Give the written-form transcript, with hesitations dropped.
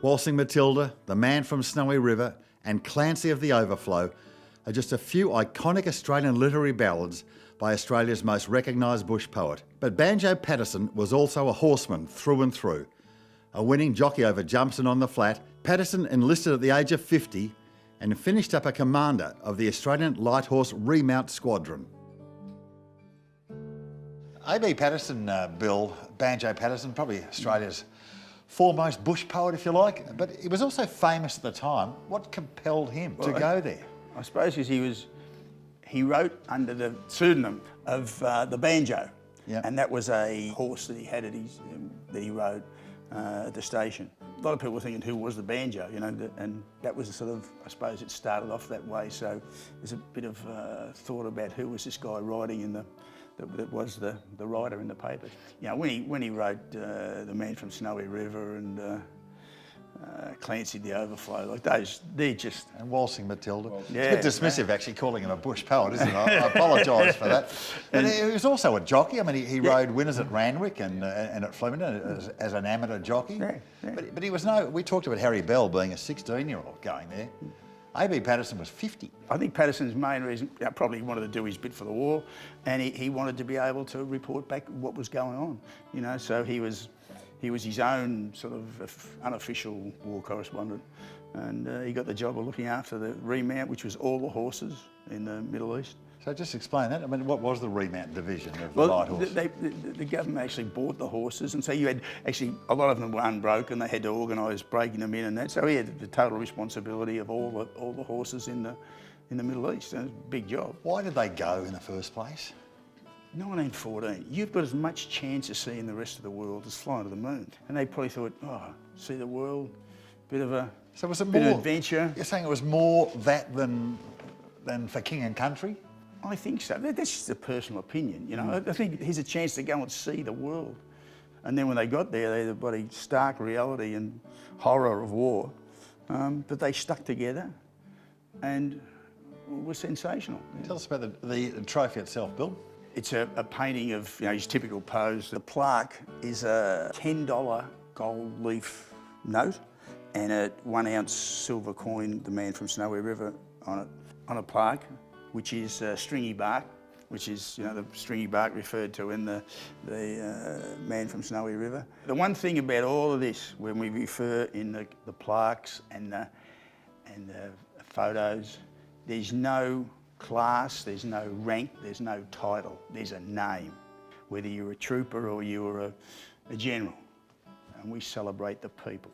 Waltzing Matilda, The Man from Snowy River and Clancy of the Overflow are just a few iconic Australian literary ballads by Australia's most recognised bush poet. But Banjo Patterson was also a horseman through and through. A winning jockey over Jumpson on the Flat, Patterson enlisted at the age of 50 and finished up a commander of the Australian Light Horse Remount Squadron. A.B. Patterson, Bill, Banjo Patterson, probably Australia's foremost bush poet, if you like, but he was also famous at the time. What compelled him to go there? I suppose because he wrote under the pseudonym of the Banjo, and that was a horse that he had that he rode at the station. A lot of people were thinking, who was the Banjo, you know, and that was sort of, I suppose it started off that way, so there's a bit of thought about who was this guy riding in that was the writer in the papers. You know, when he wrote The Man from Snowy River and Clancy the Overflow, like those, they're just... And Waltzing Matilda. Yeah, it's a bit dismissive actually calling him a bush poet, isn't it? I apologise for that. But he was also a jockey. I mean, he rode winners at Randwick and at Flemington as an amateur jockey. Yeah. But he was we talked about Harry Bell being a 16-year-old going there. A.B. Patterson was 50. I think Patterson's main reason, probably wanted to do his bit for the war, and he wanted to be able to report back what was going on, you know, so he was his own sort of unofficial war correspondent, and he got the job of looking after the remount, which was all the horses in the Middle East. So just explain that. I mean, what was the remount division of the light horse? The government actually bought the horses, and so you had actually a lot of them were unbroken. They had to organise breaking them in and that. So he had the total responsibility of all the horses in the Middle East. And it was a big job. Why did they go in the first place? 1914. You've got as much chance of seeing the rest of the world as flying to the moon. And they probably thought, oh, see the world, bit of a was it bit more of adventure. You're saying it was more that than for king and country? I think so. That's just a personal opinion, you know. I think here's a chance to go and see the world. And then when they got there, they had a bloody stark reality and horror of war. But they stuck together and were sensational. Tell us about the trophy itself, Bill. It's a painting of, you know, his typical pose. The plaque is a $10 gold leaf note and a 1 ounce silver coin, The Man from Snowy River, on a plaque, which is stringy bark, which is, you know, the stringy bark referred to in the Man from Snowy River. The one thing about all of this, when we refer in the plaques and the photos, there's no class, there's no rank, there's no title, there's a name, whether you're a trooper or you're a general, and we celebrate the people.